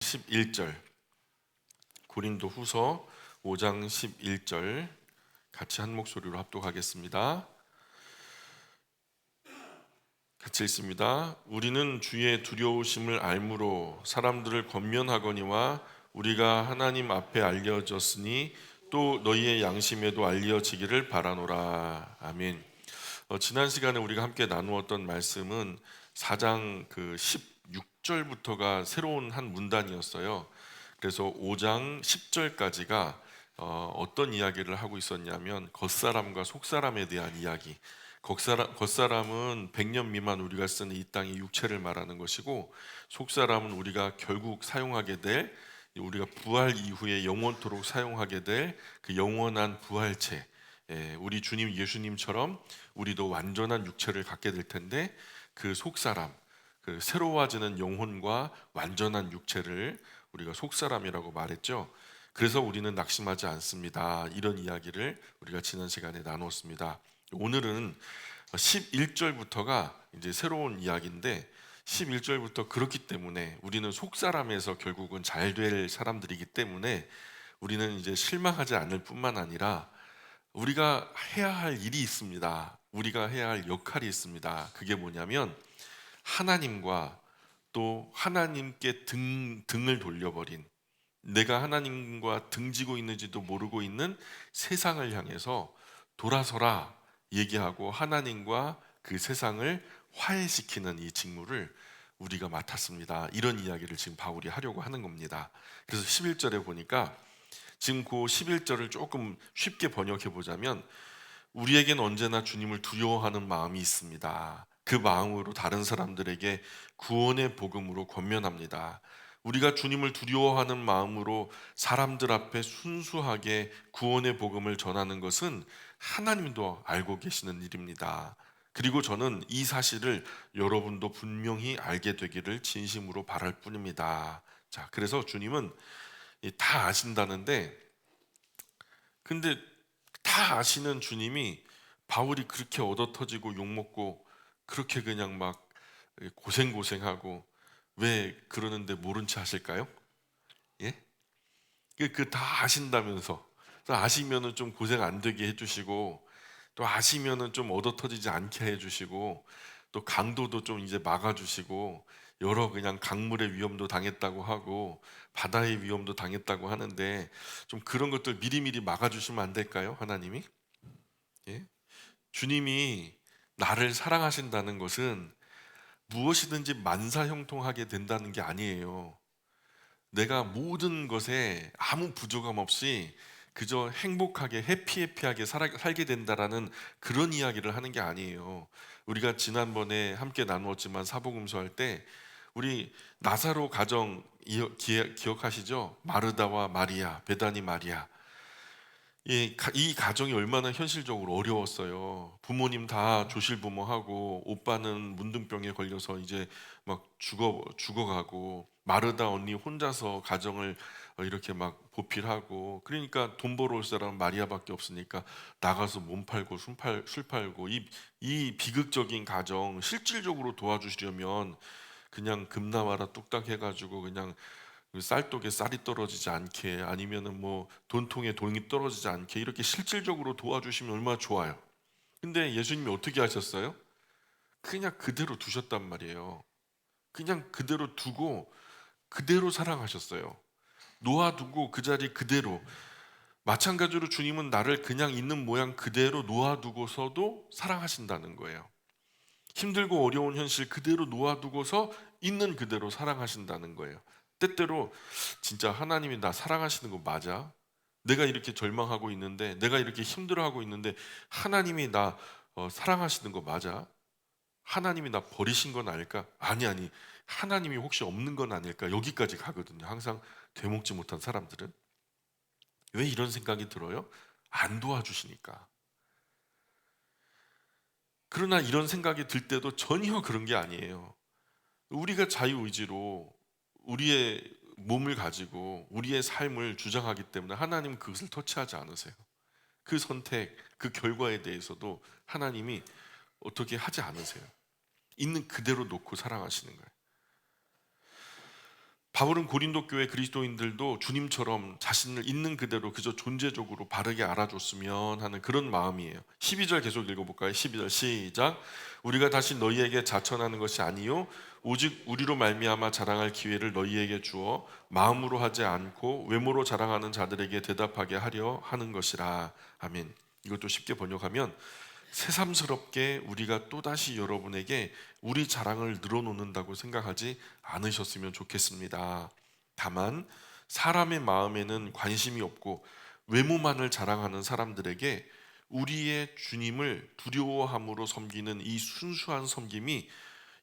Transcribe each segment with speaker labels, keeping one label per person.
Speaker 1: 11절, 고린도 후서 5장 11절 같이 한 목소리로 합독하겠습니다. 같이 읽습니다. 우리는 주의 두려우심을 알므로 사람들을 권면하거니와 우리가 하나님 앞에 알려졌으니 또 너희의 양심에도 알려지기를 바라노라. 아멘. 지난 시간에 우리가 함께 나누었던 말씀은 4장 16절부터가 새로운 한 문단이었어요. 그래서 5장 10절까지가 어떤 이야기를 하고 있었냐면 겉사람과 속사람에 대한 이야기. 겉사람은 100년 미만 우리가 쓰는 이 땅의 육체를 말하는 것이고, 속사람은 우리가 결국 사용하게 될, 우리가 부활 이후에 영원토록 사용하게 될 그 영원한 부활체, 우리 주님 예수님처럼 우리도 완전한 육체를 갖게 될 텐데, 그 속사람, 그 새로워지는 영혼과 완전한 육체를 우리가 속사람이라고 말했죠. 그래서 우리는 낙심하지 않습니다. 이런 이야기를 우리가 지난 시간에 나눴습니다. 오늘은 11절부터가 이제 새로운 이야기인데, 11절부터 그렇기 때문에 우리는 속사람에서 결국은 잘 될 사람들이기 때문에 우리는 이제 실망하지 않을 뿐만 아니라 우리가 해야 할 일이 있습니다. 우리가 해야 할 역할이 있습니다. 그게 뭐냐면 하나님과 또 하나님께 등을 돌려버린, 내가 하나님과 등지고 있는지도 모르고 있는 세상을 향해서 돌아서라 얘기하고 하나님과 그 세상을 화해시키는 이 직무를 우리가 맡았습니다. 이런 이야기를 지금 바울이 하려고 하는 겁니다. 그래서 11절에 보니까 지금 그 11절을 조금 쉽게 번역해 보자면, 우리에겐 언제나 주님을 두려워하는 마음이 있습니다. 그 마음으로 다른 사람들에게 구원의 복음으로 권면합니다. 우리가 주님을 두려워하는 마음으로 사람들 앞에 순수하게 구원의 복음을 전하는 것은 하나님도 알고 계시는 일입니다. 그리고 저는 이 사실을 여러분도 분명히 알게 되기를 진심으로 바랄 뿐입니다. 자, 그래서 주님은 다 아신다는데, 근데 다 아시는 주님이 바울이 그렇게 얻어터지고 욕먹고 그렇게 그냥 막 고생하고 왜 그러는데 모른 체 하실까요? 예? 그 다 아신다면서, 또 아시면은 좀 고생 안 되게 해주시고, 또 아시면은 좀 얻어터지지 않게 해주시고, 또 강도도 좀 이제 막아주시고, 여러 그냥 강물의 위험도 당했다고 하고 바다의 위험도 당했다고 하는데, 좀 그런 것들 미리미리 막아주시면 안 될까요? 하나님이? 예? 주님이 나를 사랑하신다는 것은 무엇이든지 만사형통하게 된다는 게 아니에요. 내가 모든 것에 아무 부족함 없이 그저 행복하게 해피하게 살게 된다라는 그런 이야기를 하는 게 아니에요. 우리가 지난번에 함께 나누었지만 사복음서 할 때 우리 나사로 가정 기억하시죠? 마르다와 마리아, 베다니 마리아. 이 가정이 얼마나 현실적으로 어려웠어요. 부모님 다 조실부모하고, 오빠는 문둥병에 걸려서 이제 막 죽어가고, 마르다 언니 혼자서 가정을 이렇게 막 보필하고, 그러니까 돈 벌어올 사람은 마리아밖에 없으니까 나가서 몸 팔고 술 팔고, 이 비극적인 가정 실질적으로 도와주시려면 그냥 금나와라 뚝딱 해가지고 그냥 그 쌀독에 쌀이 떨어지지 않게, 아니면은 뭐 돈통에 돈이 떨어지지 않게 이렇게 실질적으로 도와주시면 얼마나 좋아요. 근데 예수님이 어떻게 하셨어요? 그냥 그대로 두셨단 말이에요. 그냥 그대로 두고 그대로 사랑하셨어요. 놓아두고 그 자리 그대로. 마찬가지로 주님은 나를 그냥 있는 모양 그대로 놓아두고서도 사랑하신다는 거예요. 힘들고 어려운 현실 그대로 놓아두고서 있는 그대로 사랑하신다는 거예요. 때때로 진짜 하나님이 나 사랑하시는 거 맞아? 내가 이렇게 절망하고 있는데, 내가 이렇게 힘들어하고 있는데 하나님이 나 사랑하시는 거 맞아? 하나님이 나 버리신 건 아닐까? 아니, 하나님이 혹시 없는 건 아닐까? 여기까지 가거든요. 항상 되먹지 못한 사람들은. 왜 이런 생각이 들어요? 안 도와주시니까. 그러나 이런 생각이 들 때도 전혀 그런 게 아니에요. 우리가 자유의지로 우리의 몸을 가지고 우리의 삶을 주장하기 때문에 하나님은 그것을 터치하지 않으세요. 그 선택, 그 결과에 대해서도 하나님이 어떻게 하지 않으세요. 있는 그대로 놓고 사랑하시는 거예요. 바울은 고린도 교회 그리스도인들도 주님처럼 자신을 있는 그대로 그저 존재적으로 바르게 알아줬으면 하는 그런 마음이에요. 12절 계속 읽어볼까요? 12절 시작. 우리가 다시 너희에게 자천하는 것이 아니요 오직 우리로 말미암아 자랑할 기회를 너희에게 주어 마음으로 하지 않고 외모로 자랑하는 자들에게 대답하게 하려 하는 것이라. 아멘. 이것도 쉽게 번역하면 새삼스럽게 우리가 또다시 여러분에게 우리 자랑을 늘어놓는다고 생각하지 않으셨으면 좋겠습니다. 다만 사람의 마음에는 관심이 없고 외모만을 자랑하는 사람들에게 우리의 주님을 두려워함으로 섬기는 이 순수한 섬김이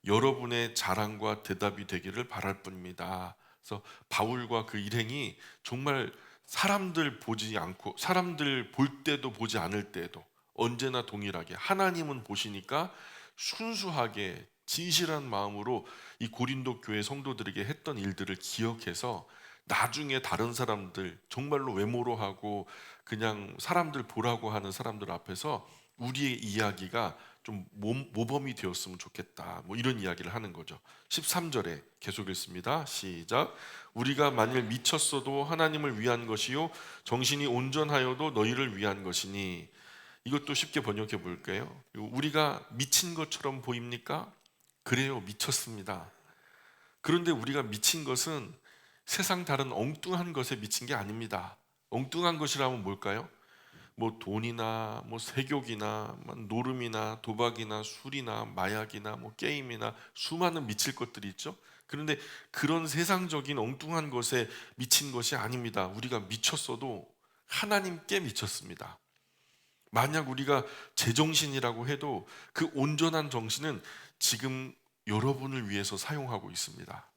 Speaker 1: 여러분의 자랑과 대답이 되기를 바랄 뿐입니다. 그래서 바울과 그 일행이 정말 사람들 보지 않고 사람들 볼 때도 보지 않을 때도 언제나 동일하게 하나님은 보시니까 순수하게 진실한 마음으로 이 고린도 교회 성도들에게 했던 일들을 기억해서 나중에 다른 사람들 정말로 외모로 하고 그냥 사람들 보라고 하는 사람들 앞에서 우리의 이야기가 좀 모범이 되었으면 좋겠다. 뭐 이런 이야기를 하는 거죠. 13절에 계속 읽습니다. 시작. 우리가 만일 미쳤어도 하나님을 위한 것이요 정신이 온전하여도 너희를 위한 것이니. 이것도 쉽게 번역해 볼게요. 우리가 미친 것처럼 보입니까? 그래요, 미쳤습니다. 그런데 우리가 미친 것은 세상 다른 엉뚱한 것에 미친 게 아닙니다. 엉뚱한 것이라면 뭘까요? 뭐 돈이나 뭐 세욕이나 노름이나 도박이나 술이나 마약이나 뭐 게임이나 수많은 미칠 것들이 있죠. 그런데 그런 세상적인 엉뚱한 것에 미친 것이 아닙니다. 우리가 미쳤어도 하나님께 미쳤습니다. 만약 우리가 제정신이라고 해도 그 온전한 정신은 지금 여러분을 위해서 사용하고 있습니다.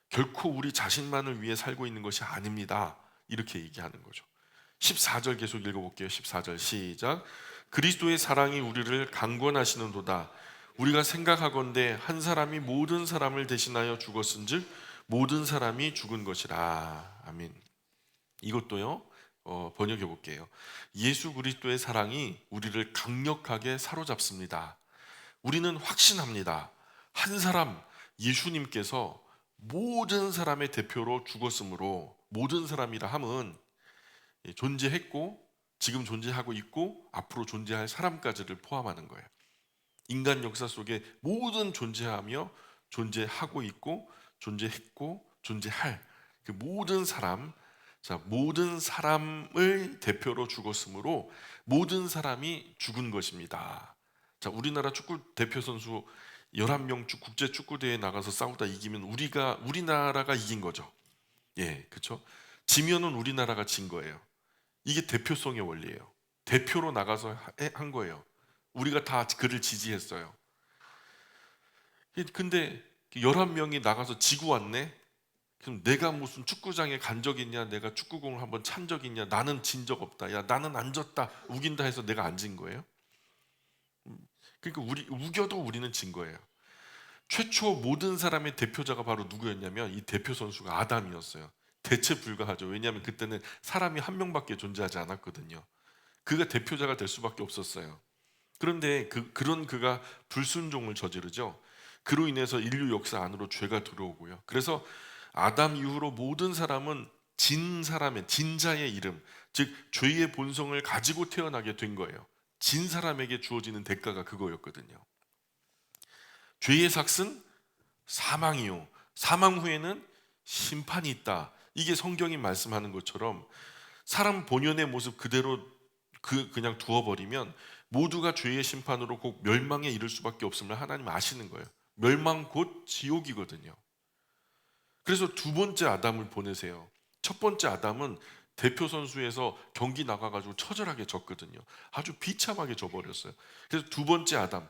Speaker 1: 결코 우리 자신만을 위해 살고 있는 것이 아닙니다. 이렇게 얘기하는 거죠. 14절 계속 읽어볼게요. 14절 시작. 그리스도의 사랑이 우리를 강권하시는도다. 우리가 생각하건대 한 사람이 모든 사람을 대신하여 죽었은즉 모든 사람이 죽은 것이라. 아멘. 이것도요. 번역해 볼게요. 예수 그리스도의 사랑이 우리를 강력하게 사로잡습니다. 우리는 확신합니다. 한 사람 예수님께서 모든 사람의 대표로 죽었으므로 모든 사람이라 함은 존재했고 지금 존재하고 있고 앞으로 존재할 사람까지를 포함하는 거예요. 인간 역사 속에 모든 존재하며 존재하고 있고 존재했고 존재할 그 모든 사람, 자, 모든 사람을 대표로 죽었으므로 모든 사람이 죽은 것입니다. 자, 우리나라 축구 대표 선수 11명 국제 축구 대회에 나가서 싸우다 이기면 우리나라가 이긴 거죠. 예, 그렇죠? 지면은 우리나라가 진 거예요. 이게 대표성의 원리예요. 대표로 나가서 한 거예요. 우리가 다 그를 지지했어요. 근데 11명이 나가서 지고 왔네? 그럼 내가 무슨 축구장에 간 적 있냐? 내가 축구공을 한번 찬 적 있냐? 나는 진 적 없다. 야, 나는 안 졌다. 우긴다 해서 내가 안 진 거예요? 그러니까 우겨도 우리는 진 거예요. 최초 모든 사람의 대표자가 바로 누구였냐면 이 대표 선수가 아담이었어요. 대체 불가하죠. 왜냐하면 그때는 사람이 한 명밖에 존재하지 않았거든요. 그가 대표자가 될 수밖에 없었어요. 그런데 그런 그가 불순종을 저지르죠. 그로 인해서 인류 역사 안으로 죄가 들어오고요. 그래서 아담 이후로 모든 사람은 진 자의 이름, 즉 죄의 본성을 가지고 태어나게 된 거예요. 진 사람에게 주어지는 대가가 그거였거든요. 죄의 삭은 사망이요, 사망 후에는 심판이 있다. 이게 성경이 말씀하는 것처럼 사람 본연의 모습 그대로 그냥 두어버리면 모두가 죄의 심판으로 꼭 멸망에 이를 수밖에 없음을 하나님 아시는 거예요. 멸망 곧 지옥이거든요. 그래서 두 번째 아담을 보내세요. 첫 번째 아담은 대표 선수에서 경기 나가가지고 처절하게 졌거든요. 아주 비참하게 져버렸어요. 그래서 두 번째 아담,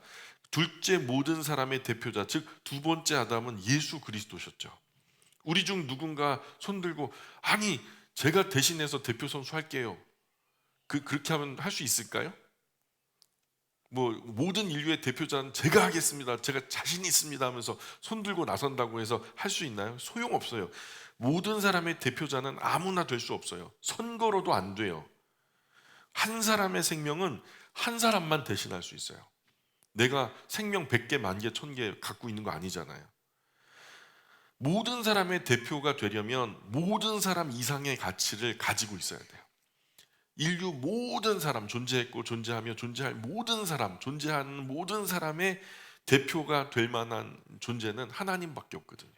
Speaker 1: 둘째 모든 사람의 대표자, 즉 두 번째 아담은 예수 그리스도셨죠. 우리 중 누군가 손들고 아니 제가 대신해서 대표 선수 할게요. 그렇게 하면 할 수 있을까요? 뭐 모든 인류의 대표자는 제가 하겠습니다. 제가 자신 있습니다 하면서 손들고 나선다고 해서 할 수 있나요? 소용없어요. 모든 사람의 대표자는 아무나 될 수 없어요. 선거로도 안 돼요. 한 사람의 생명은 한 사람만 대신할 수 있어요. 내가 생명 100개, 10,000개 갖고 있는 거 아니잖아요. 모든 사람의 대표가 되려면 모든 사람 이상의 가치를 가지고 있어야 돼요. 인류 모든 사람, 존재했고 존재하며 존재할 모든 사람, 존재하는 모든 사람의 대표가 될 만한 존재는 하나님밖에 없거든요.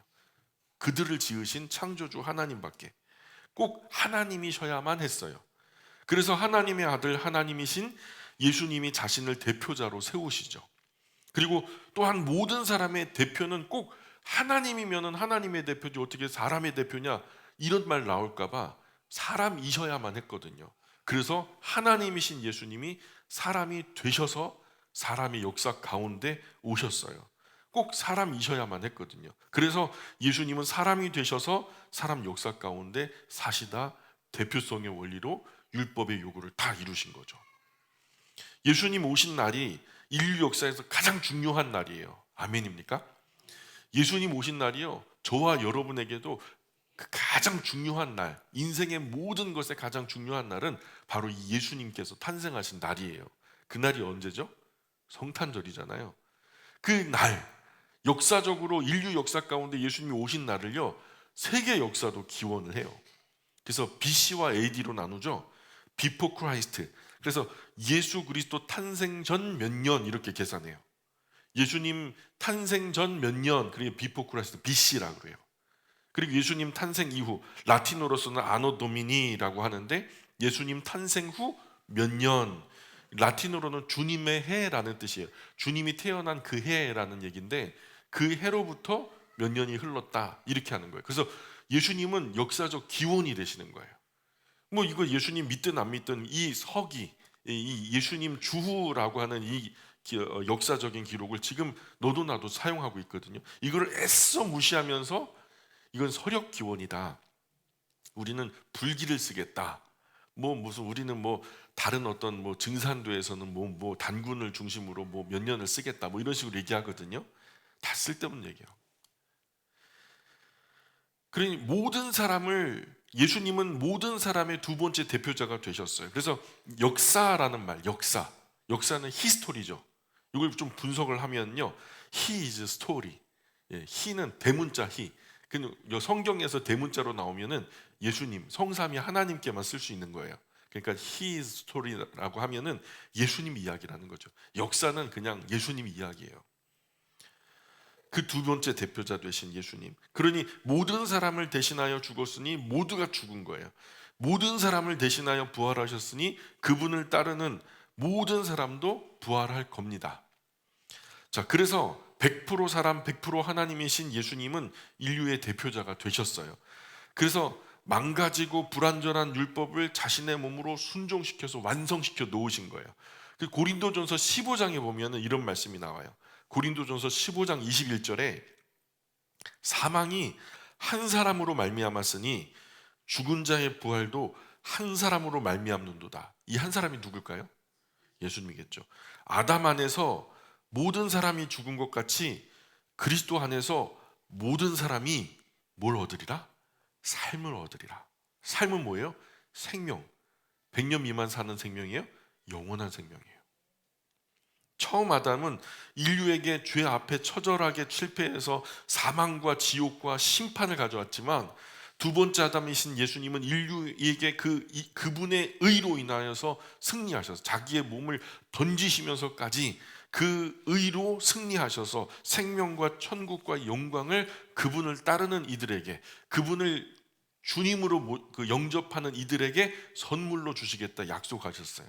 Speaker 1: 그들을 지으신 창조주 하나님밖에. 꼭 하나님이셔야만 했어요. 그래서 하나님의 아들 하나님이신 예수님이 자신을 대표자로 세우시죠. 그리고 또한 모든 사람의 대표는 꼭 하나님이면은 하나님의 대표지 어떻게 사람의 대표냐, 이런 말 나올까 봐 사람이셔야만 했거든요. 그래서 하나님이신 예수님이 사람이 되셔서 사람의 역사 가운데 오셨어요. 꼭 사람이셔야만 했거든요. 그래서 예수님은 사람이 되셔서 사람 역사 가운데 사시다 대표성의 원리로 율법의 요구를 다 이루신 거죠. 예수님 오신 날이 인류 역사에서 가장 중요한 날이에요. 아멘입니까? 예수님 오신 날이요, 저와 여러분에게도 그 가장 중요한 날, 인생의 모든 것에 가장 중요한 날은 바로 이 예수님께서 탄생하신 날이에요. 그 날이 언제죠? 성탄절이잖아요. 그 날, 역사적으로 인류 역사 가운데 예수님이 오신 날을요, 세계 역사도 기원을 해요. 그래서 BC와 AD로 나누죠. Before Christ. 그래서 예수 그리스도 탄생 전 몇 년 이렇게 계산해요. 예수님 탄생 전 몇 년, 그게 Before Christ, BC라고 그래요. 그리고 예수님 탄생 이후, 라틴어로서는 아노 도미니라고 하는데 예수님 탄생 후 몇 년, 라틴어로는 주님의 해라는 뜻이에요. 주님이 태어난 그 해라는 얘기인데 그 해로부터 몇 년이 흘렀다 이렇게 하는 거예요. 그래서 예수님은 역사적 기원이 되시는 거예요. 뭐 이거 예수님 믿든 안 믿든 이 서기, 이 예수님 주후라고 하는 이 역사적인 기록을 지금 너도 나도 사용하고 있거든요. 이걸 애써 무시하면서 이건 서력 기원이다, 우리는 불기를 쓰겠다, 뭐 무슨 우리는 뭐 다른 어떤 뭐 증산도에서는 뭐 단군을 중심으로 뭐 몇 년을 쓰겠다, 뭐 이런 식으로 얘기하거든요. 다 쓸데없는 얘기예요. 그러니 모든 사람을, 예수님은 모든 사람의 두 번째 대표자가 되셨어요. 그래서 역사라는 말, 역사는 히스토리죠. 이걸 좀 분석을 하면요, He is story. He는 대문자 He. 성경에서 대문자로 나오면은 예수님, 성삼위 하나님께만 쓸 수 있는 거예요. 그러니까 He is story라고 하면은 예수님 이야기라는 거죠. 역사는 그냥 예수님 이야기예요. 그 두 번째 대표자 되신 예수님. 그러니 모든 사람을 대신하여 죽었으니 모두가 죽은 거예요. 모든 사람을 대신하여 부활하셨으니 그분을 따르는 모든 사람도 부활할 겁니다. 자, 그래서 100% 사람 100% 하나님이신 예수님은 인류의 대표자가 되셨어요. 그래서 망가지고 불완전한 율법을 자신의 몸으로 순종시켜서 완성시켜 놓으신 거예요. 그 고린도전서 15장에 보면 이런 말씀이 나와요. 고린도전서 15장 21절에 사망이 한 사람으로 말미암았으니 죽은 자의 부활도 한 사람으로 말미암는도다. 이 한 사람이 누굴까요? 예수님이겠죠. 아담 안에서 모든 사람이 죽은 것 같이 그리스도 안에서 모든 사람이 뭘 얻으리라? 삶을 얻으리라. 삶은 뭐예요? 생명. 100년 미만 사는 생명이에요? 영원한 생명이에요. 처음 아담은 인류에게 죄 앞에 처절하게 실패해서 사망과 지옥과 심판을 가져왔지만 두 번째 아담이신 예수님은 인류에게 그분의 의로 인하여서 승리하셔서 자기의 몸을 던지시면서까지 그 의로 승리하셔서 생명과 천국과 영광을 그분을 따르는 이들에게, 그분을 주님으로 영접하는 이들에게 선물로 주시겠다 약속하셨어요.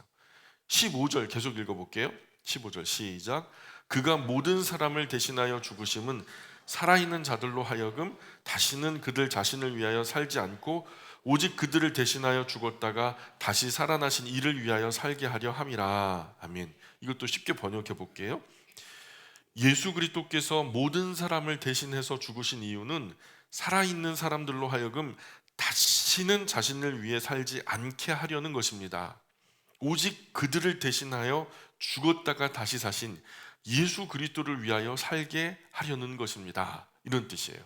Speaker 1: 15절 계속 읽어볼게요. 15절 시작. 그가 모든 사람을 대신하여 죽으심은 살아있는 자들로 하여금 다시는 그들 자신을 위하여 살지 않고 오직 그들을 대신하여 죽었다가 다시 살아나신 이를 위하여 살게 하려 함이라. 아멘. 이것도 쉽게 번역해 볼게요. 예수 그리스도께서 모든 사람을 대신해서 죽으신 이유는 살아있는 사람들로 하여금 다시는 자신을 위해 살지 않게 하려는 것입니다. 오직 그들을 대신하여 죽었다가 다시 사신 예수 그리스도를 위하여 살게 하려는 것입니다. 이런 뜻이에요.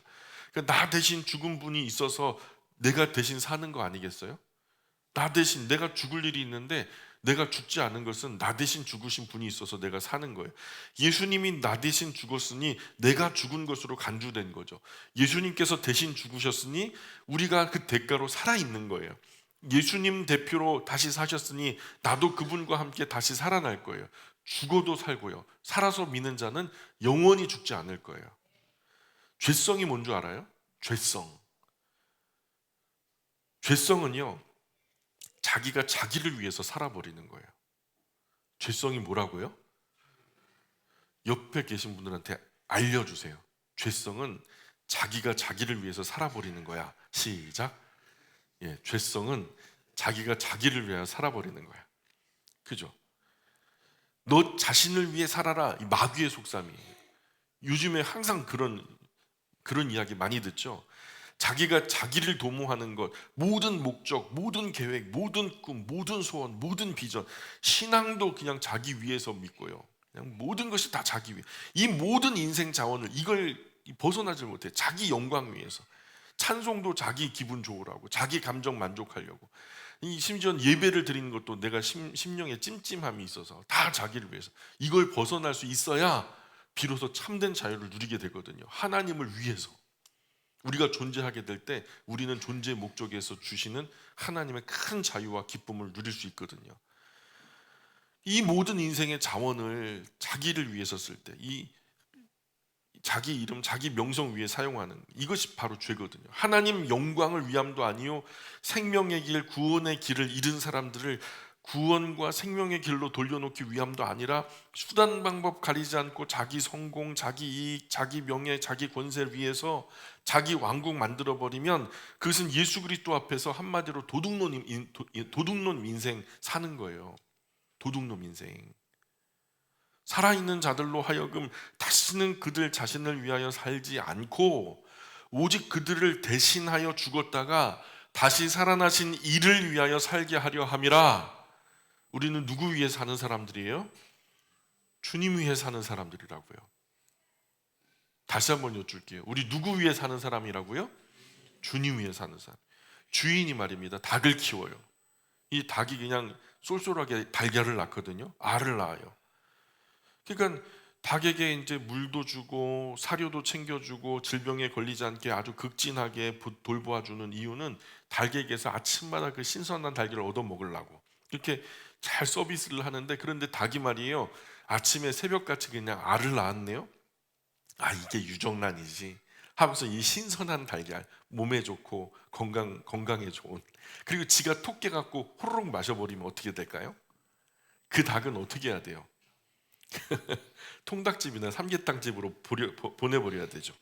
Speaker 1: 그러니까 나 대신 죽은 분이 있어서 내가 대신 사는 거 아니겠어요? 나 대신 내가 죽을 일이 있는데 내가 죽지 않은 것은 나 대신 죽으신 분이 있어서 내가 사는 거예요. 예수님이 나 대신 죽었으니 내가 죽은 것으로 간주된 거죠. 예수님께서 대신 죽으셨으니 우리가 그 대가로 살아있는 거예요. 예수님 대표로 다시 사셨으니 나도 그분과 함께 다시 살아날 거예요. 죽어도 살고요. 살아서 믿는 자는 영원히 죽지 않을 거예요. 죄성이 뭔 줄 알아요? 죄성은요, 자기가 자기를 위해서 살아버리는 거예요. 죄성이 뭐라고요? 옆에 계신 분들한테 알려주세요. 죄성은 자기가 자기를 위해서 살아버리는 거야. 시작. 예, 죄성은 자기가 자기를 위해 살아버리는 거야. 그죠? 너 자신을 위해 살아라. 이 마귀의 속담이에요. 요즘에 항상 그런 이야기 많이 듣죠. 자기가 자기를 도모하는 것, 모든 목적, 모든 계획, 모든 꿈, 모든 소원, 모든 비전, 신앙도 그냥 자기 위해서 믿고요. 그냥 모든 것이 다 자기 위해. 이 모든 인생 자원을 이걸 벗어나질 못해. 자기 영광 위해서. 찬송도 자기 기분 좋으라고, 자기 감정 만족하려고. 이 심지어 예배를 드리는 것도 내가 심령에 찜찜함이 있어서 다 자기를 위해서. 이걸 벗어날 수 있어야 비로소 참된 자유를 누리게 되거든요. 하나님을 위해서. 우리가 존재하게 될 때 우리는 존재의 목적에서 주시는 하나님의 큰 자유와 기쁨을 누릴 수 있거든요. 이 모든 인생의 자원을 자기를 위해서 쓸 때, 이 자기 이름, 자기 명성 위에 사용하는 이것이 바로 죄거든요. 하나님 영광을 위함도 아니요 생명의 길, 구원의 길을 잃은 사람들을 구원과 생명의 길로 돌려놓기 위함도 아니라 수단 방법 가리지 않고 자기 성공, 자기 이익, 자기 명예, 자기 권세를 위해서 자기 왕국 만들어버리면 그것은 예수 그리스도 앞에서 한마디로 도둑놈 인생 사는 거예요. 도둑놈 인생. 살아있는 자들로 하여금 다시는 그들 자신을 위하여 살지 않고 오직 그들을 대신하여 죽었다가 다시 살아나신 이를 위하여 살게 하려 함이라. 우리는 누구 위해 사는 사람들이에요? 주님 위해 사는 사람들이라고요. 다시 한번 여쭐게요. 우리 누구 위해 사는 사람이라고요? 주님 위해 사는 사람. 주인이 말입니다. 닭을 키워요. 이 닭이 그냥 쏠쏠하게 달걀을 낳거든요. 알을 낳아요. 그러니까 닭에게 이제 물도 주고 사료도 챙겨주고 질병에 걸리지 않게 아주 극진하게 돌보아주는 이유는 닭에게서 아침마다 그 신선한 달걀을 얻어 먹으려고 이렇게 잘 서비스를 하는데, 그런데 닭이 말이에요, 아침에 새벽같이 그냥 알을 낳았네요. 아, 이게 유정란이지 하면서 이 신선한 달걀, 몸에 좋고 건강에 좋은, 그리고 지가 톡 깨갖고 호로록 마셔버리면 어떻게 될까요? 그 닭은 어떻게 해야 돼요? 통닭집이나 삼계탕집으로 보내버려야 되죠.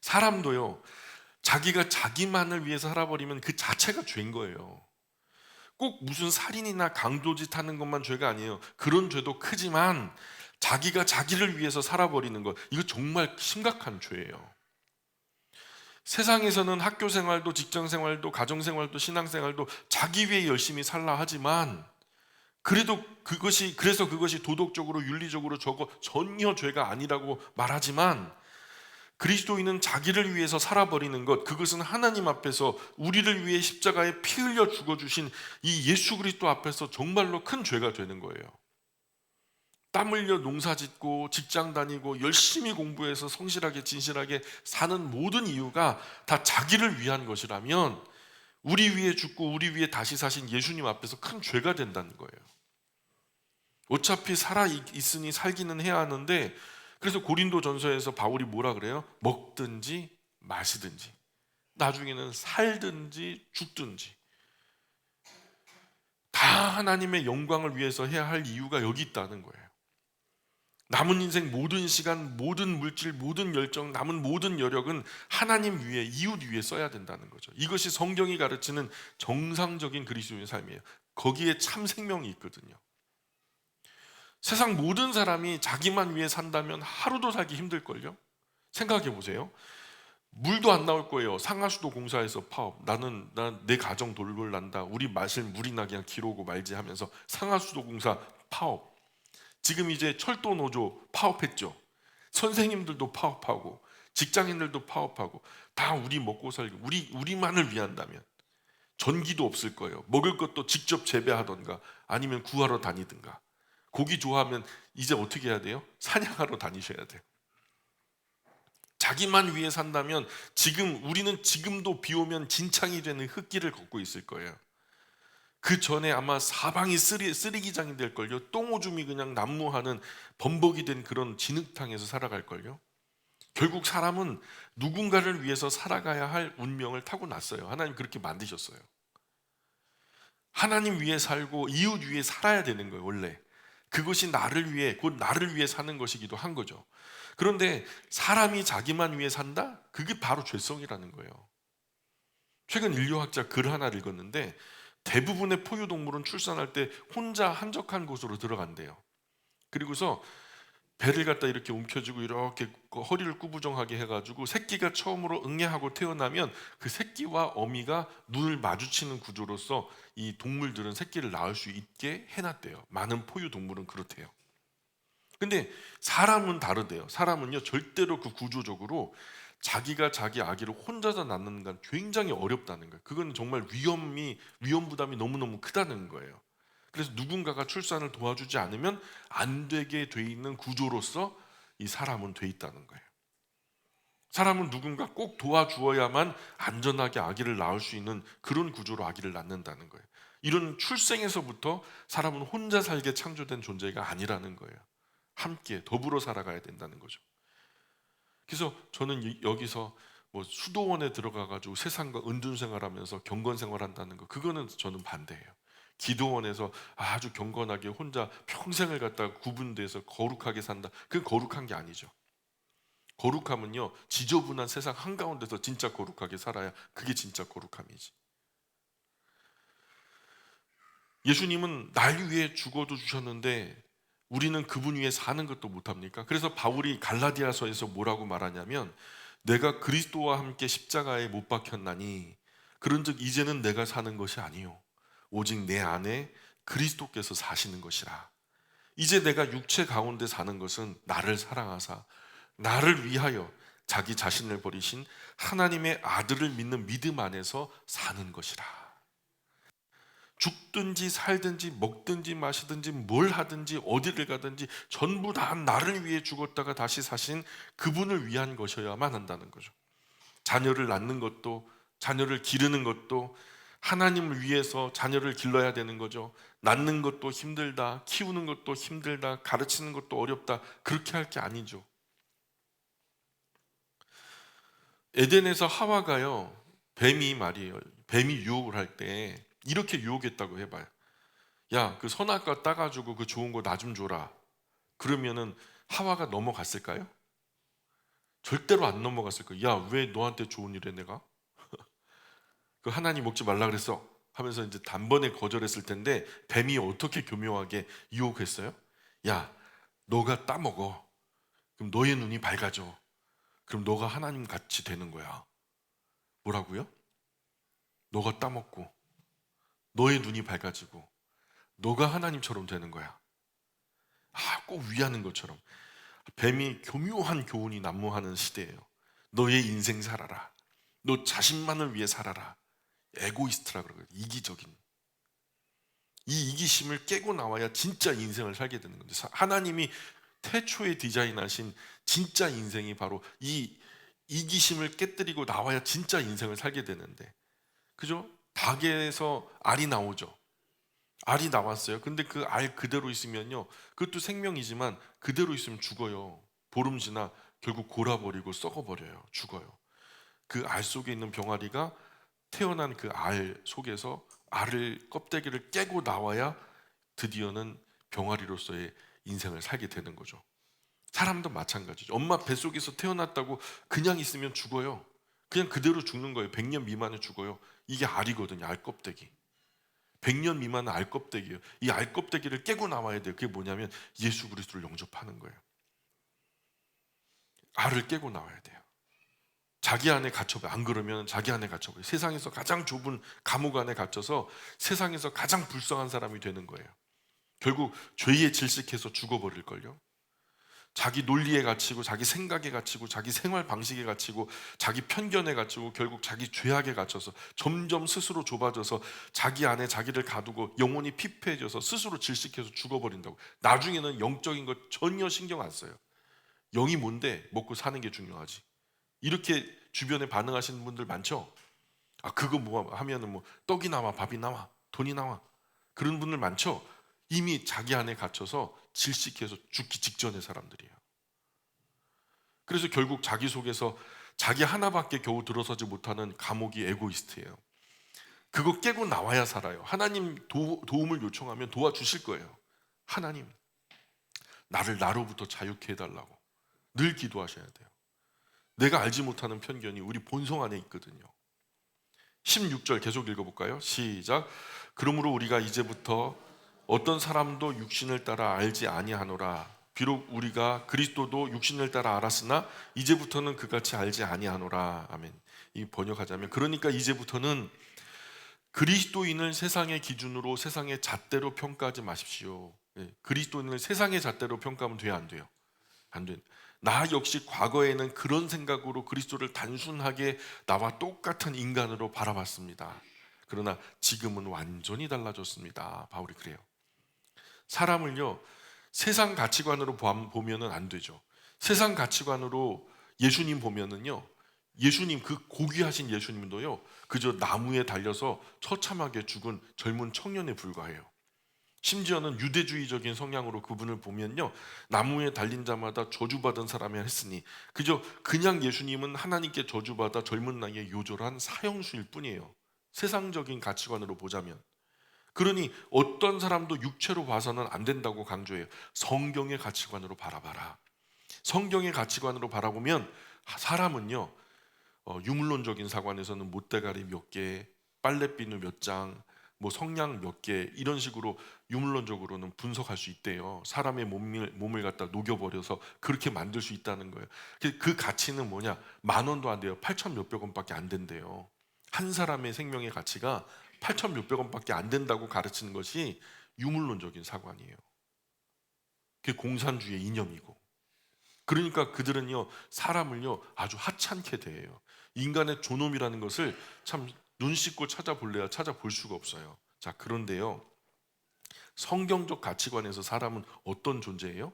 Speaker 1: 사람도요, 자기가 자기만을 위해서 살아버리면 그 자체가 죄인 거예요. 꼭 무슨 살인이나 강도짓 하는 것만 죄가 아니에요. 그런 죄도 크지만 자기가 자기를 위해서 살아버리는 것, 이거 정말 심각한 죄예요. 세상에서는 학교 생활도 직장 생활도 가정 생활도 신앙 생활도 자기 위해 열심히 살라 하지만 그래서 그것이 도덕적으로 윤리적으로 전혀 죄가 아니라고 말하지만 그리스도인은 자기를 위해서 살아버리는 것, 그것은 하나님 앞에서 우리를 위해 십자가에 피 흘려 죽어주신 이 예수 그리스도 앞에서 정말로 큰 죄가 되는 거예요. 땀 흘려 농사 짓고 직장 다니고 열심히 공부해서 성실하게 진실하게 사는 모든 이유가 다 자기를 위한 것이라면 우리 위해 죽고 우리 위해 다시 사신 예수님 앞에서 큰 죄가 된다는 거예요. 어차피 살아있으니 살기는 해야 하는데, 그래서 고린도전서에서 바울이 뭐라 그래요? 먹든지 마시든지 나중에는 살든지 죽든지 다 하나님의 영광을 위해서 해야 할 이유가 여기 있다는 거예요. 남은 인생 모든 시간, 모든 물질, 모든 열정, 남은 모든 여력은 하나님 위해, 이웃 위해 써야 된다는 거죠. 이것이 성경이 가르치는 정상적인 그리스도인의 삶이에요. 거기에 참 생명이 있거든요. 세상 모든 사람이 자기만 위해 산다면 하루도 살기 힘들걸요? 생각해 보세요. 물도 안 나올 거예요. 상하수도 공사에서 파업. 난 내 가정 돌볼란다. 우리 마실 물이나 그냥 기르고 말지 하면서 상하수도 공사 파업. 지금 이제 철도 노조 파업했죠. 선생님들도 파업하고 직장인들도 파업하고 다 우리 먹고 살기, 우리만을 위한다면 전기도 없을 거예요. 먹을 것도 직접 재배하던가 아니면 구하러 다니든가. 고기 좋아하면 이제 어떻게 해야 돼요? 사냥하러 다니셔야 돼요. 자기만 위해 산다면 우리는 지금도 비 오면 진창이 되는 흙길을 걷고 있을 거예요. 그 전에 아마 사방이 쓰레기장이 될걸요. 똥오줌이 그냥 난무하는 범벅이 된 그런 진흙탕에서 살아갈걸요. 결국 사람은 누군가를 위해서 살아가야 할 운명을 타고났어요. 하나님 그렇게 만드셨어요. 하나님 위해 살고 이웃 위해 살아야 되는 거예요. 원래 그것이 나를 위해, 곧 나를 위해 사는 것이기도 한 거죠. 그런데 사람이 자기만 위해 산다? 그게 바로 죄성이라는 거예요. 최근 인류학자 글 하나 읽었는데 대부분의 포유동물은 출산할 때 혼자 한적한 곳으로 들어간대요. 그리고서 배를 갖다 이렇게 움켜쥐고 이렇게 허리를 구부정하게 해가지고 새끼가 처음으로 응애하고 태어나면 그 새끼와 어미가 눈을 마주치는 구조로서 이 동물들은 새끼를 낳을 수 있게 해놨대요. 많은 포유동물은 그렇대요. 근데 사람은 다르대요. 사람은요 절대로 그 구조적으로 자기가 자기 아기를 혼자서 낳는 건 굉장히 어렵다는 거예요. 그건 정말 위험 부담이 너무너무 크다는 거예요. 그래서 누군가가 출산을 도와주지 않으면 안 되게 돼 있는 구조로서 이 사람은 돼 있다는 거예요. 사람은 누군가 꼭 도와주어야만 안전하게 아기를 낳을 수 있는 그런 구조로 아기를 낳는다는 거예요. 이런 출생에서부터 사람은 혼자 살게 창조된 존재가 아니라는 거예요. 함께 더불어 살아가야 된다는 거죠. 그래서 저는 여기서 뭐 수도원에 들어가가지고 세상과 은둔 생활하면서 경건 생활한다는 거, 그거는 저는 반대예요. 기도원에서 아주 경건하게 혼자 평생을 갖다가 구분돼서 거룩하게 산다. 그건 거룩한 게 아니죠. 거룩함은요 지저분한 세상 한가운데서 진짜 거룩하게 살아야 그게 진짜 거룩함이지. 예수님은 날 위해 죽어도 주셨는데 우리는 그분 위에 사는 것도 못합니까? 그래서 바울이 갈라디아서에서 뭐라고 말하냐면 내가 그리스도와 함께 십자가에 못 박혔나니 그런즉 이제는 내가 사는 것이 아니요 오직 내 안에 그리스도께서 사시는 것이라. 이제 내가 육체 가운데 사는 것은 나를 사랑하사 나를 위하여 자기 자신을 버리신 하나님의 아들을 믿는 믿음 안에서 사는 것이라. 죽든지 살든지 먹든지 마시든지 뭘 하든지 어디를 가든지 전부 다 나를 위해 죽었다가 다시 사신 그분을 위한 것이어야만 한다는 거죠. 자녀를 낳는 것도, 자녀를 기르는 것도 하나님을 위해서 자녀를 길러야 되는 거죠. 낳는 것도 힘들다, 키우는 것도 힘들다, 가르치는 것도 어렵다, 그렇게 할 게 아니죠. 에덴에서 하와가요, 뱀이 말이에요, 뱀이 유혹을 할 때 이렇게 유혹했다고 해봐요. 야, 그 선악과 따가지고 그 좋은 거 나 좀 줘라. 그러면은 하와가 넘어갔을까요? 절대로 안 넘어갔을 거예요. 야, 왜 너한테 좋은 일에 내가? 그 하나님 먹지 말라 그랬어 하면서 이제 단번에 거절했을 텐데 뱀이 어떻게 교묘하게 유혹했어요? 야, 너가 따먹어. 그럼 너의 눈이 밝아져. 그럼 너가 하나님 같이 되는 거야. 뭐라고요? 너가 따먹고 너의 눈이 밝아지고 너가 하나님처럼 되는 거야. 꼭 위하는 것처럼. 뱀이 교묘한 교훈이 난무하는 시대예요. 너의 인생 살아라. 너 자신만을 위해 살아라. 에고이스트라 그러거든요. 이기적인. 이 이기심을 깨고 나와야 진짜 인생을 살게 되는 건데, 하나님이 태초에 디자인하신 진짜 인생이 바로 이 이기심을 깨뜨리고 나와야 진짜 인생을 살게 되는데, 그죠? 닭에서 알이 나오죠. 알이 나왔어요. 근데 그 알 그대로 있으면요, 그것도 생명이지만 그대로 있으면 죽어요. 보름 지나 결국 골아버리고 썩어버려요. 죽어요. 그 알 속에 있는 병아리가 태어난 그 알 속에서 알을 껍데기를 깨고 나와야 드디어는 병아리로서의 인생을 살게 되는 거죠. 사람도 마찬가지죠. 엄마 뱃속에서 태어났다고 그냥 있으면 죽어요. 그냥 그대로 죽는 거예요. 100년 미만에 죽어요. 이게 알이거든요. 알 껍데기. 100년 미만은 알 껍데기예요. 이 알 껍데기를 깨고 나와야 돼요. 그게 뭐냐면 예수 그리스도를 영접하는 거예요. 알을 깨고 나와야 돼요. 자기 안에 갇혀버려. 안 그러면 자기 안에 갇혀버려. 세상에서 가장 좁은 감옥 안에 갇혀서 세상에서 가장 불쌍한 사람이 되는 거예요. 결국 죄에 질식해서 죽어버릴걸요. 자기 논리에 갇히고 자기 생각에 갇히고 자기 생활 방식에 갇히고 자기 편견에 갇히고 결국 자기 죄악에 갇혀서 점점 스스로 좁아져서 자기 안에 자기를 가두고 영혼이 피폐해져서 스스로 질식해서 죽어버린다고. 나중에는 영적인 것 전혀 신경 안 써요. 영이 뭔데 먹고 사는 게 중요하지. 이렇게 주변에 반응하시는 분들 많죠. 아, 그거 뭐 하면은 뭐 떡이 나와 밥이 나와 돈이 나와, 그런 분들 많죠. 이미 자기 안에 갇혀서 질식해서 죽기 직전의 사람들이에요. 그래서 결국 자기 속에서 자기 하나밖에 겨우 들어서지 못하는 감옥이 에고이스트예요. 그거 깨고 나와야 살아요. 하나님 도움을 요청하면 도와주실 거예요. 하나님, 나를 나로부터 자유케 해달라고 늘 기도하셔야 돼요. 내가 알지 못하는 편견이 우리 본성 안에 있거든요. 16절 계속 읽어볼까요? 시작. 그러므로 우리가 이제부터 어떤 사람도 육신을 따라 알지 아니하노라. 비록 우리가 그리스도도 육신을 따라 알았으나 이제부터는 그같이 알지 아니하노라. 아멘. 이 번역하자면, 그러니까 이제부터는 그리스도인을 세상의 기준으로 세상의 잣대로 평가하지 마십시오. 예, 그리스도인을 세상의 잣대로 평가하면 돼요, 안 돼요? 안 돼. 나 역시 과거에는 그런 생각으로 그리스도를 단순하게 나와 똑같은 인간으로 바라봤습니다. 그러나 지금은 완전히 달라졌습니다. 바울이 그래요. 사람을요, 세상 가치관으로 보면은 안 되죠. 세상 가치관으로 예수님 보면은요, 예수님, 그 고귀하신 예수님도요, 그저 나무에 달려서 처참하게 죽은 젊은 청년에 불과해요. 심지어는 유대주의적인 성향으로 그분을 보면요, 나무에 달린 자마다 저주받은 사람이 했으니 그저 그냥 예수님은 하나님께 저주받아 젊은 나이에 요절한 사형수일 뿐이에요. 세상적인 가치관으로 보자면. 그러니 어떤 사람도 육체로 봐서는 안 된다고 강조해요. 성경의 가치관으로 바라봐라. 성경의 가치관으로 바라보면 사람은요, 유물론적인 사관에서는 못대가리 몇 개, 빨래비누 몇 장, 뭐 성냥 몇 개, 이런 식으로 유물론적으로는 분석할 수 있대요. 사람의 몸을 갖다 녹여버려서 그렇게 만들 수 있다는 거예요. 그 가치는 뭐냐? 10,000원도 안 돼요. 8,000 몇백 원밖에 안 된대요. 한 사람의 생명의 가치가 8,000 몇백 원밖에 안 된다고 가르치는 것이 유물론적인 사관이에요. 그게 공산주의 이념이고. 그러니까 그들은요, 사람을요 아주 하찮게 대해요. 인간의 존엄이라는 것을 참 눈 씻고 찾아볼래야 찾아볼 수가 없어요. 자, 그런데요, 성경적 가치관에서 사람은 어떤 존재예요?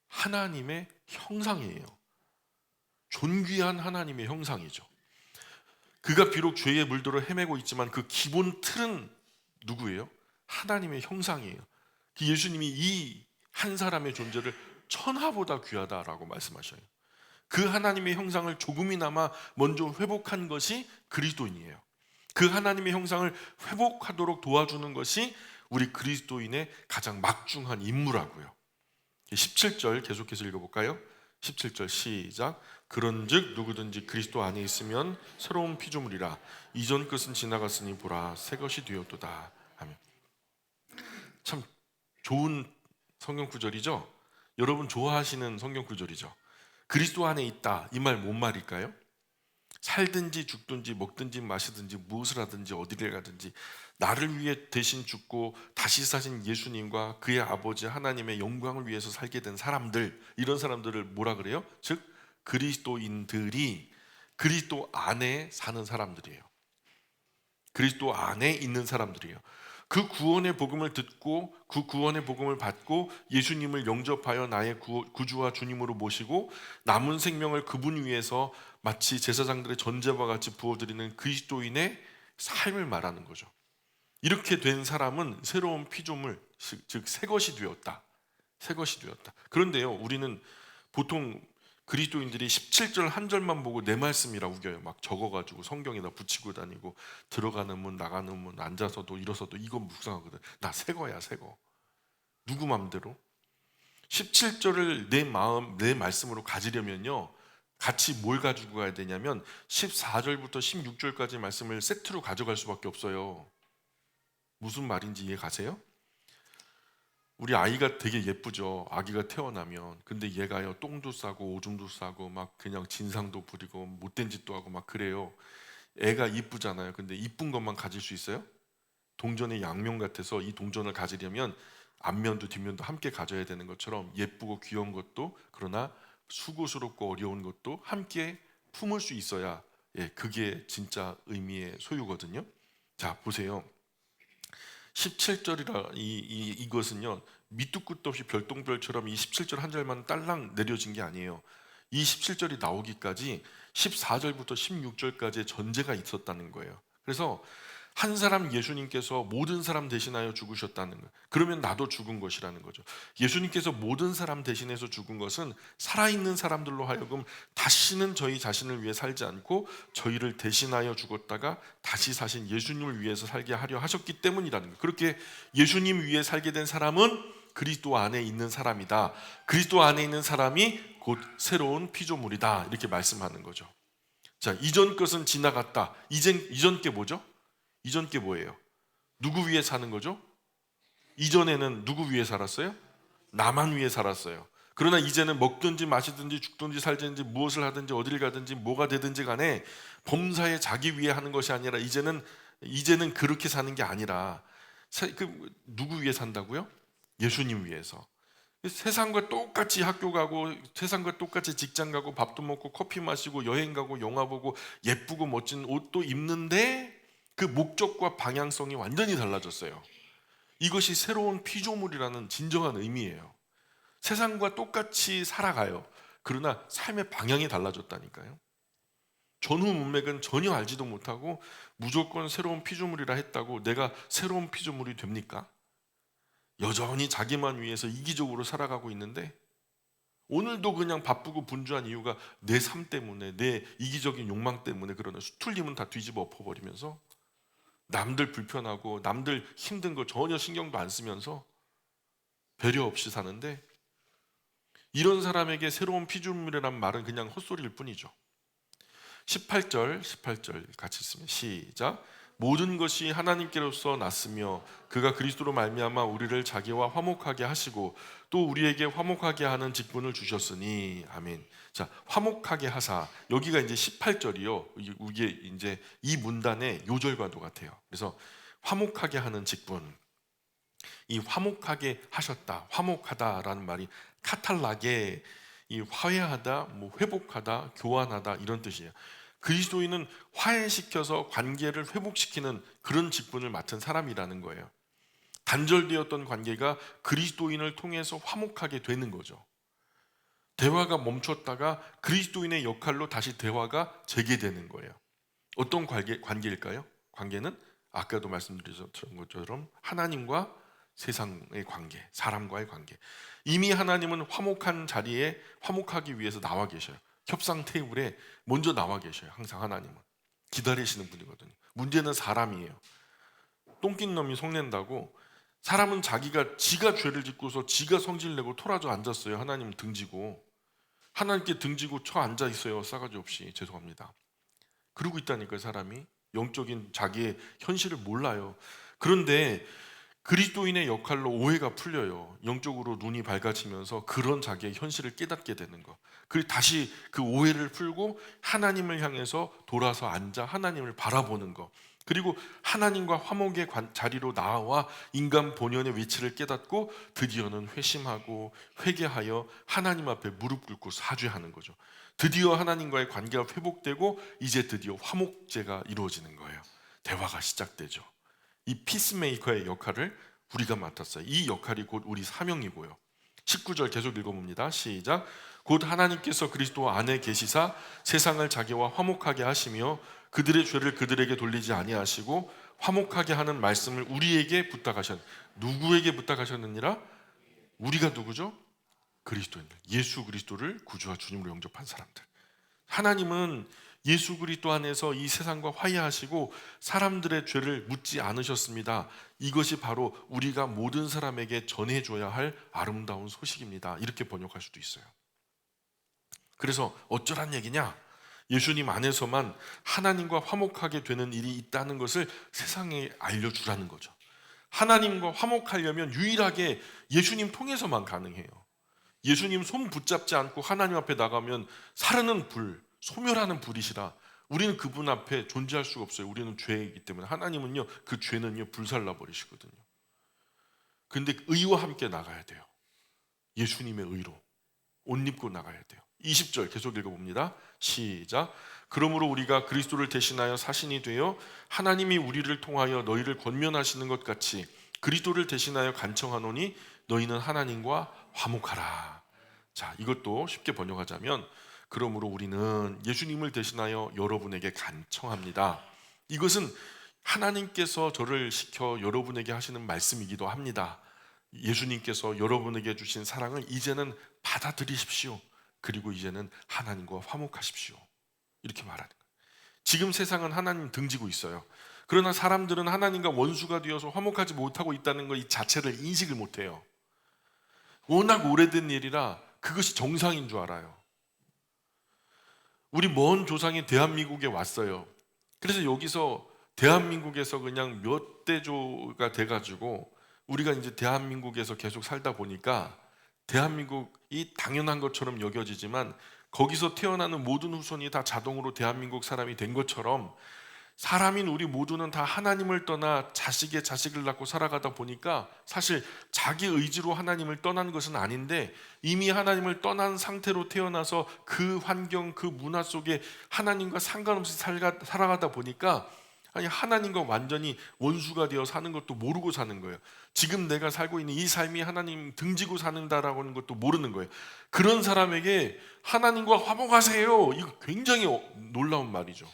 Speaker 1: 하나님의 형상이에요. 존귀한 하나님의 형상이죠. 그가 비록 죄에 물들어 헤매고 있지만 그 기본 틀은 누구예요? 하나님의 형상이에요. 그 예수님이 이 한 사람의 존재를 천하보다 귀하다라고 말씀하셔요. 그 하나님의 형상을 조금이나마 먼저 회복한 것이 그리스도인이에요. 그 하나님의 형상을 회복하도록 도와주는 것이 우리 그리스도인의 가장 막중한 임무라고요. 17절 계속해서 읽어볼까요? 17절 시작. 그런즉 누구든지 그리스도 안에 있으면 새로운 피조물이라. 이전 것은 지나갔으니 보라 새 것이 되었도다. 아멘. 참 좋은 성경 구절이죠. 여러분 좋아하시는 성경 구절이죠. 그리스도 안에 있다, 이 말 뭔 말일까요? 살든지 죽든지 먹든지 마시든지 무엇을 하든지 어디를 가든지 나를 위해 대신 죽고 다시 사신 예수님과 그의 아버지 하나님의 영광을 위해서 살게 된 사람들, 이런 사람들을 뭐라 그래요? 즉 그리스도인들이 그리스도 안에 사는 사람들이에요. 그리스도 안에 있는 사람들이에요. 그 구원의 복음을 듣고 그 구원의 복음을 받고 예수님을 영접하여 나의 구주와 주님으로 모시고 남은 생명을 그분 위해서 마치 제사장들의 전제와 같이 부어드리는 그리스도인의 삶을 말하는 거죠. 이렇게 된 사람은 새로운 피조물, 즉 새 것이 되었다. 새 것이 되었다. 그런데요, 우리는 보통 그리스도인들이 17절 한 절만 보고 내 말씀이라 우겨요. 막 적어가지고 성경에다 붙이고 다니고, 들어가는 문 나가는 문 앉아서도 일어서도 이건 묵상하거든. 나 새 거야, 새 거. 누구 맘대로? 17절을 내 마음, 내 말씀으로 가지려면요, 같이 뭘 가지고 가야 되냐면 14절부터 16절까지 말씀을 세트로 가져갈 수밖에 없어요. 무슨 말인지 이해 가세요? 우리 아이가 되게 예쁘죠. 아기가 태어나면. 근데 얘가요, 똥도 싸고 오줌도 싸고 막 그냥 진상도 부리고 못된 짓도 하고 막 그래요. 애가 이쁘잖아요. 근데 이쁜 것만 가질 수 있어요? 동전의 양면 같아서 이 동전을 가지려면 앞면도 뒷면도 함께 가져야 되는 것처럼 예쁘고 귀여운 것도 그러나 수고스럽고 어려운 것도 함께 품을 수 있어야 그게 진짜 의미의 소유거든요. 자, 보세요. 17절이라 이것은요 밑도 끝도 없이 별똥별처럼 이 17절 한 절만 딸랑 내려진 게 아니에요. 이 17절이 나오기까지 14절부터 16절까지의 전제가 있었다는 거예요. 그래서 한 사람 예수님께서 모든 사람 대신하여 죽으셨다는 거예요. 그러면 나도 죽은 것이라는 거죠. 예수님께서 모든 사람 대신해서 죽은 것은 살아있는 사람들로 하여금 다시는 저희 자신을 위해 살지 않고 저희를 대신하여 죽었다가 다시 사신 예수님을 위해서 살게 하려 하셨기 때문이라는 거예요. 그렇게 예수님 위해 살게 된 사람은 그리스도 안에 있는 사람이다. 그리스도 안에 있는 사람이 곧 새로운 피조물이다. 이렇게 말씀하는 거죠. 자, 이전 것은 지나갔다. 이전 게 뭐죠? 이전 게 뭐예요? 누구 위에 사는 거죠? 이전에는 누구 위에 살았어요? 나만 위에 살았어요. 그러나 이제는 먹든지 마시든지 죽든지 살든지 무엇을 하든지 어디를 가든지 뭐가 되든지 간에 범사에 자기 위에 하는 것이 아니라 이제는 그렇게 사는 게 아니라 누구 위에 산다고요? 예수님 위해서. 세상과 똑같이 학교 가고 세상과 똑같이 직장 가고 밥도 먹고 커피 마시고 여행 가고 영화 보고 예쁘고 멋진 옷도 입는데 그 목적과 방향성이 완전히 달라졌어요. 이것이 새로운 피조물이라는 진정한 의미예요. 세상과 똑같이 살아가요. 그러나 삶의 방향이 달라졌다니까요. 전후 문맥은 전혀 알지도 못하고 무조건 새로운 피조물이라 했다고 내가 새로운 피조물이 됩니까? 여전히 자기만 위해서 이기적으로 살아가고 있는데 오늘도 그냥 바쁘고 분주한 이유가 내 삶 때문에 내 이기적인 욕망 때문에 그러나 수틀림은 다 뒤집어 엎어버리면서 남들 불편하고 남들 힘든 거 전혀 신경도 안 쓰면서 배려 없이 사는데 이런 사람에게 새로운 피조물이라는 말은 그냥 헛소리일 뿐이죠. 18절 같이 있으면 시작. 모든 것이 하나님께로서 났으며 그가 그리스도로 말미암아 우리를 자기와 화목하게 하시고 또 우리에게 화목하게 하는 직분을 주셨으니 아멘. 자, 화목하게 하사 여기가 이제 18절이요. 이게 이제 이 문단의 요절과도 같아요. 그래서 화목하게 하는 직분. 이 화목하게 하셨다. 화목하다라는 말이 카탈라게 이 화해하다, 뭐 회복하다, 교환하다 이런 뜻이에요. 그리스도인은 화해시켜서 관계를 회복시키는 그런 직분을 맡은 사람이라는 거예요. 단절되었던 관계가 그리스도인을 통해서 화목하게 되는 거죠. 대화가 멈췄다가 그리스도인의 역할로 다시 대화가 재개되는 거예요. 어떤 관계일까요? 관계는 아까도 말씀드렸던 것처럼 하나님과 세상의 관계, 사람과의 관계. 이미 하나님은 화목한 자리에 화목하기 위해서 나와 계셔요. 협상 테이블에 먼저 나와 계셔요. 항상 하나님은 기다리시는 분이거든요. 문제는 사람이에요. 똥낀 놈이 속낸다고 사람은 지가 죄를 짓고서 지가 성질내고 토라져 앉았어요. 하나님 등지고 하나님께 등지고 쳐 앉아 있어요. 싸가지 없이. 죄송합니다. 그러고 있다니까요. 사람이 영적인 자기의 현실을 몰라요. 그런데 그리스도인의 역할로 오해가 풀려요. 영적으로 눈이 밝아지면서 그런 자기의 현실을 깨닫게 되는 거. 그리고 다시 그 오해를 풀고 하나님을 향해서 돌아서 앉아 하나님을 바라보는 거. 그리고 하나님과 화목의 자리로 나와 인간 본연의 위치를 깨닫고 드디어는 회심하고 회개하여 하나님 앞에 무릎 꿇고 사죄하는 거죠. 드디어 하나님과의 관계가 회복되고 이제 드디어 화목제가 이루어지는 거예요. 대화가 시작되죠. 이 피스메이커의 역할을 우리가 맡았어요. 이 역할이 곧 우리 사명이고요. 19절 계속 읽어봅니다. 시작. 곧 하나님께서 그리스도 안에 계시사 세상을 자기와 화목하게 하시며 그들의 죄를 그들에게 돌리지 아니하시고 화목하게 하는 말씀을 우리에게 부탁하셨. 누구에게 부탁하셨느니라? 우리가 누구죠? 그리스도인들. 예수 그리스도를 구주와 주님으로 영접한 사람들. 하나님은 예수 그리스도 안에서 이 세상과 화해하시고 사람들의 죄를 묻지 않으셨습니다. 이것이 바로 우리가 모든 사람에게 전해줘야 할 아름다운 소식입니다. 이렇게 번역할 수도 있어요. 그래서 어쩌란 얘기냐? 예수님 안에서만 하나님과 화목하게 되는 일이 있다는 것을 세상에 알려주라는 거죠. 하나님과 화목하려면 유일하게 예수님 통해서만 가능해요. 예수님 손 붙잡지 않고 하나님 앞에 나가면 사르는 불, 소멸하는 불이시라 우리는 그분 앞에 존재할 수가 없어요. 우리는 죄이기 때문에 하나님은요 그 죄는요 불살라 버리시거든요. 근데 의와 함께 나가야 돼요. 예수님의 의로 옷 입고 나가야 돼요. 20절 계속 읽어봅니다. 시작. 그러므로 우리가 그리스도를 대신하여 사신이 되어 하나님이 우리를 통하여 너희를 권면하시는 것 같이 그리스도를 대신하여 간청하노니 너희는 하나님과 화목하라. 자, 이것도 쉽게 번역하자면 그러므로 우리는 예수님을 대신하여 여러분에게 간청합니다. 이것은 하나님께서 저를 시켜 여러분에게 하시는 말씀이기도 합니다. 예수님께서 여러분에게 주신 사랑을 이제는 받아들이십시오. 그리고 이제는 하나님과 화목하십시오. 이렇게 말하는 거예요. 지금 세상은 하나님 등지고 있어요. 그러나 사람들은 하나님과 원수가 되어서 화목하지 못하고 있다는 것 이 자체를 인식을 못해요. 워낙 오래된 일이라 그것이 정상인 줄 알아요. 우리 먼 조상이 대한민국에 왔어요. 그래서 여기서 대한민국에서 그냥 몇 대조가 돼가지고 우리가 이제 대한민국에서 계속 살다 보니까 대한민국이 당연한 것처럼 여겨지지만 거기서 태어나는 모든 후손이 다 자동으로 대한민국 사람이 된 것처럼 사람인 우리 모두는 다 하나님을 떠나 자식의 자식을 낳고 살아가다 보니까 사실 자기 의지로 하나님을 떠난 것은 아닌데 이미 하나님을 떠난 상태로 태어나서 그 환경, 그 문화 속에 하나님과 상관없이 살아가다 보니까 아니 하나님과 완전히 원수가 되어 사는 것도 모르고 사는 거예요. 지금 내가 살고 있는 이 삶이 하나님 등지고 사는다라고 하는 것도 모르는 거예요. 그런 사람에게 하나님과 화목하세요. 이거 굉장히 놀라운 말이죠.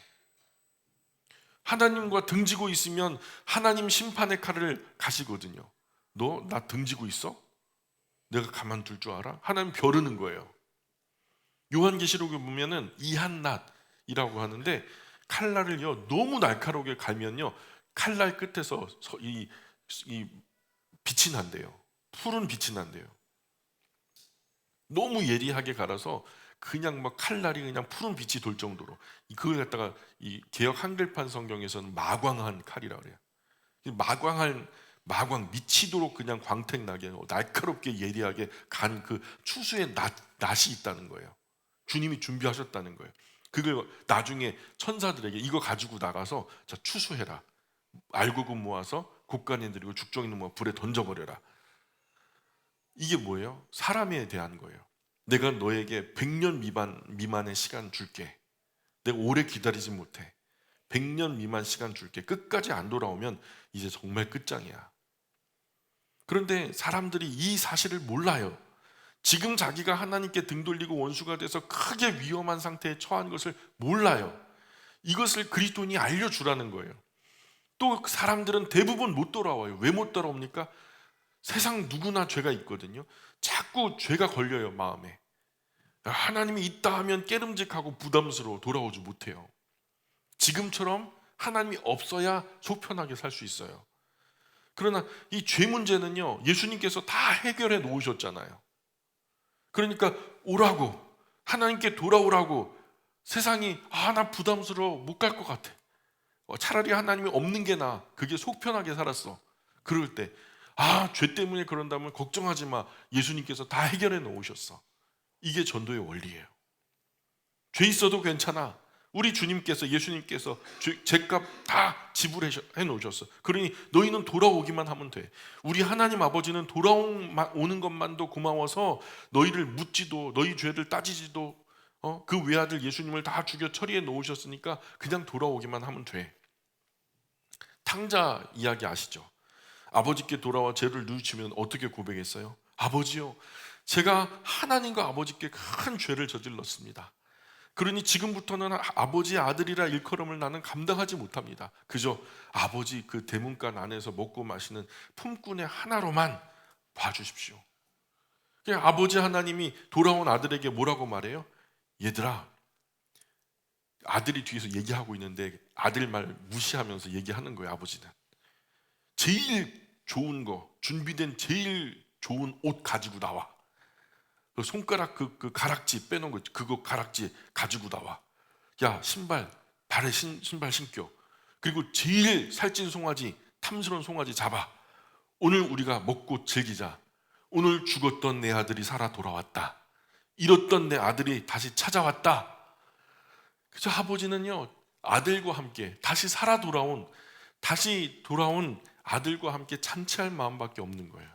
Speaker 1: 하나님과 등지고 있으면 하나님 심판의 칼을 가시거든요. 너 나 등지고 있어? 내가 가만둘 줄 알아? 하나님 벼르는 거예요. 요한계시록에 보면은 이한낫이라고 하는데 칼날을요 너무 날카롭게 갈면요 칼날 끝에서 이 빛이 난대요. 푸른 빛이 난대요. 너무 예리하게 갈아서 그냥 막 칼날이 그냥 푸른 빛이 돌 정도로 그걸 갖다가 이 개역 한글판 성경에서는 마광한 칼이라 그래요. 마광 미치도록 그냥 광택 나게 날카롭게 예리하게 간 그 추수의 낫이 있다는 거예요. 주님이 준비하셨다는 거예요. 그걸 나중에 천사들에게 이거 가지고 나가서 자 추수해라. 알곡은 모아서 곡간에 들이고 죽정이는 모아 불에 던져버려라. 이게 뭐예요? 사람에 대한 거예요. 내가 너에게 100년 미만의 시간 줄게. 내가 오래 기다리지 못해. 100년 미만 시간 줄게. 끝까지 안 돌아오면 이제 정말 끝장이야. 그런데 사람들이 이 사실을 몰라요. 지금 자기가 하나님께 등 돌리고 원수가 돼서 크게 위험한 상태에 처한 것을 몰라요. 이것을 그리스도인이 알려주라는 거예요. 또 사람들은 대부분 못 돌아와요. 왜 못 돌아옵니까? 세상 누구나 죄가 있거든요. 자꾸 죄가 걸려요, 마음에. 하나님이 있다 하면 깨름직하고 부담스러워 돌아오지 못해요. 지금처럼 하나님이 없어야 속 편하게 살 수 있어요. 그러나 이 죄 문제는요, 예수님께서 다 해결해 놓으셨잖아요. 그러니까 오라고, 하나님께 돌아오라고. 세상이 나 부담스러워 못 갈 것 같아. 차라리 하나님이 없는 게 나아. 그게 속 편하게 살았어. 그럴 때 죄 때문에 그런다면 걱정하지 마. 예수님께서 다 해결해 놓으셨어. 이게 전도의 원리예요. 죄 있어도 괜찮아. 우리 주님께서 예수님께서 죄값 다 지불해 놓으셨어. 그러니 너희는 돌아오기만 하면 돼. 우리 하나님 아버지는 돌아오는 것만도 고마워서 너희를 묻지도 너희 죄를 따지지도 그 외아들 예수님을 다 죽여 처리해 놓으셨으니까 그냥 돌아오기만 하면 돼. 탕자 이야기 아시죠? 아버지께 돌아와 죄를 뉘우치면 어떻게 고백했어요? 아버지요, 제가 하나님과 아버지께 큰 죄를 저질렀습니다. 그러니 지금부터는 아버지의 아들이라 일컬음을 나는 감당하지 못합니다. 그저 아버지 그 대문간 안에서 먹고 마시는 품꾼의 하나로만 봐주십시오. 그냥 아버지 하나님이 돌아온 아들에게 뭐라고 말해요? 얘들아, 아들이 뒤에서 얘기하고 있는데 아들 말 무시하면서 얘기하는 거예요. 아버지는 제일 좋은 거, 준비된 제일 좋은 옷 가지고 나와. 그 손가락 그 가락지 빼놓은 거 그거 가락지 가지고 나와. 야, 발에 신발 신겨. 그리고 제일 살찐 송아지, 탐스러운 송아지 잡아. 오늘 우리가 먹고 즐기자. 오늘 죽었던 내 아들이 살아 돌아왔다. 잃었던 내 아들이 다시 찾아왔다. 그래서 아버지는요, 아들과 함께 다시 돌아온 아들과 함께 잔치할 마음밖에 없는 거예요.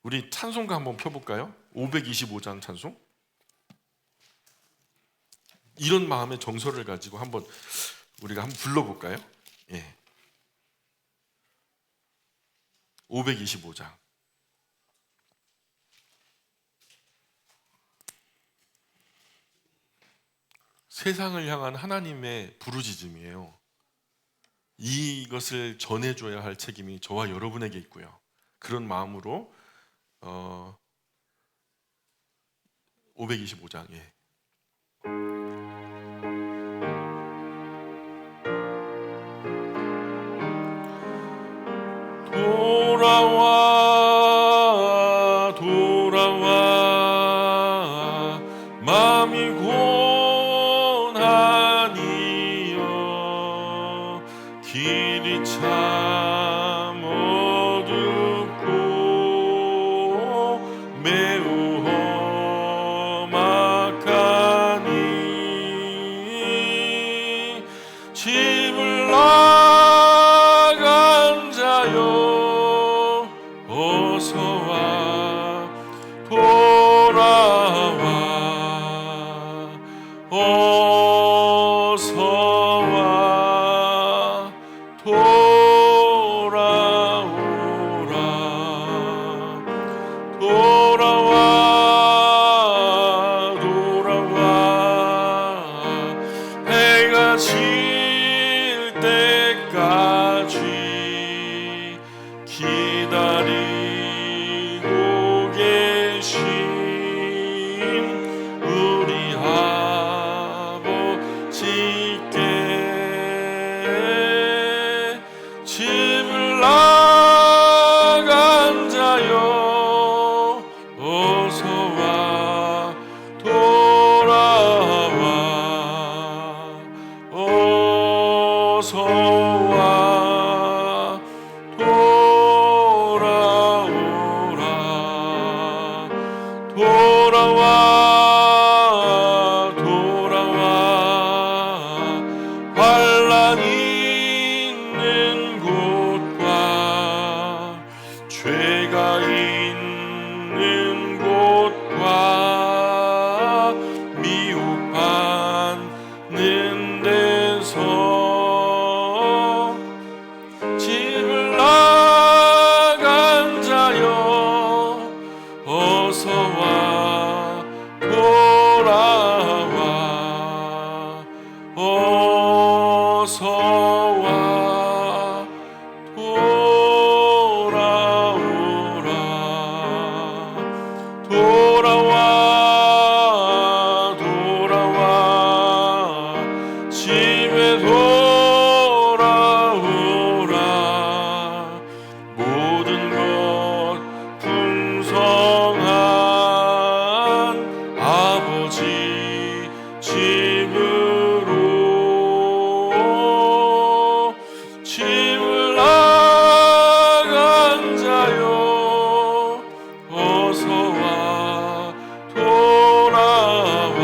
Speaker 1: 우리 찬송가 한번 펴볼까요? 525장 찬송. 이런 마음의 정서를 가지고 한번 우리가 한번 불러볼까요? 예. 525장. 세상을 향한 하나님의 부르짖음이에요. 이것을 전해줘야 할 책임이 저와 여러분에게 있고요. 그런 마음으로 525장. 예. 돌아와 돌아와 마음이 고난이여 길이 참 어둡고 매우 험악하니 집을 나간 자여 어서와 돌아와 어서와 돌아오라 돌아와 돌아와 해가 질 때까지 기다리고 계신 우리 아버지께 집을 나간 자여 어서와 돌아와 어서와 돌아오라 돌아와 돌아와 환난 있는 곳과 죄가 있는 곳과 미움받는 데서 집을 나간 자여 어서와 돌아와 어서와 돌아오라 돌아와 돌아와 집에 돌아오라 모든 것 풍성한 아버지 집으로 집을 나간 자여 어서와 돌아와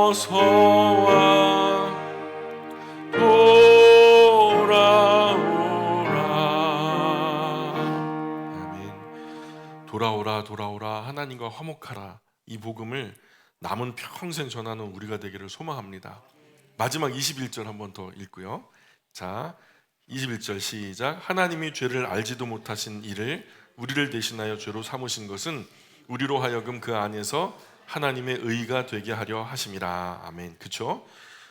Speaker 1: 어서와 돌아오라. 아멘. 돌아오라 돌아오라 하나님과 화목하라. 이 복음을 남은 평생 전하는 우리가 되기를 소망합니다. 마지막 21절 한번 더 읽고요. 자, 21절 시작. 하나님이 죄를 알지도 못하신 이를 우리를 대신하여 죄로 삼으신 것은 우리로 하여금 그 안에서 하나님의 의가 되게 하려 하심이라. 아멘. 그렇죠?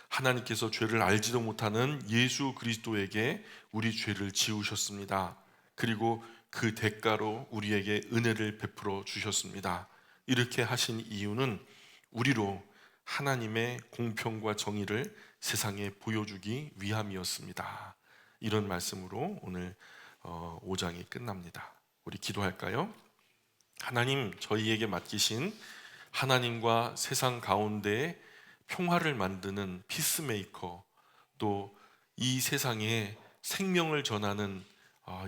Speaker 1: 하나님께서 죄를 알지도 못하는 예수 그리스도에게 우리 죄를 지우셨습니다. 그리고 그 대가로 우리에게 은혜를 베풀어 주셨습니다. 이렇게 하신 이유는 우리로 하나님의 공평과 정의를 세상에 보여주기 위함이었습니다. 이런 말씀으로 오늘 5장이 끝납니다. 우리 기도할까요? 하나님, 저희에게 맡기신 하나님과 세상 가운데 평화를 만드는 피스메이커, 또 이 세상에 생명을 전하는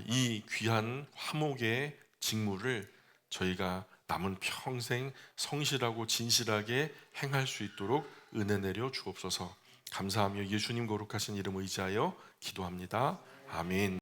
Speaker 1: 이 귀한 화목의 직무를 저희가 남은 평생 성실하고 진실하게 행할 수 있도록 은혜 내려 주옵소서. 감사하며 예수님 거룩하신 이름 의지하여 기도합니다. 아멘.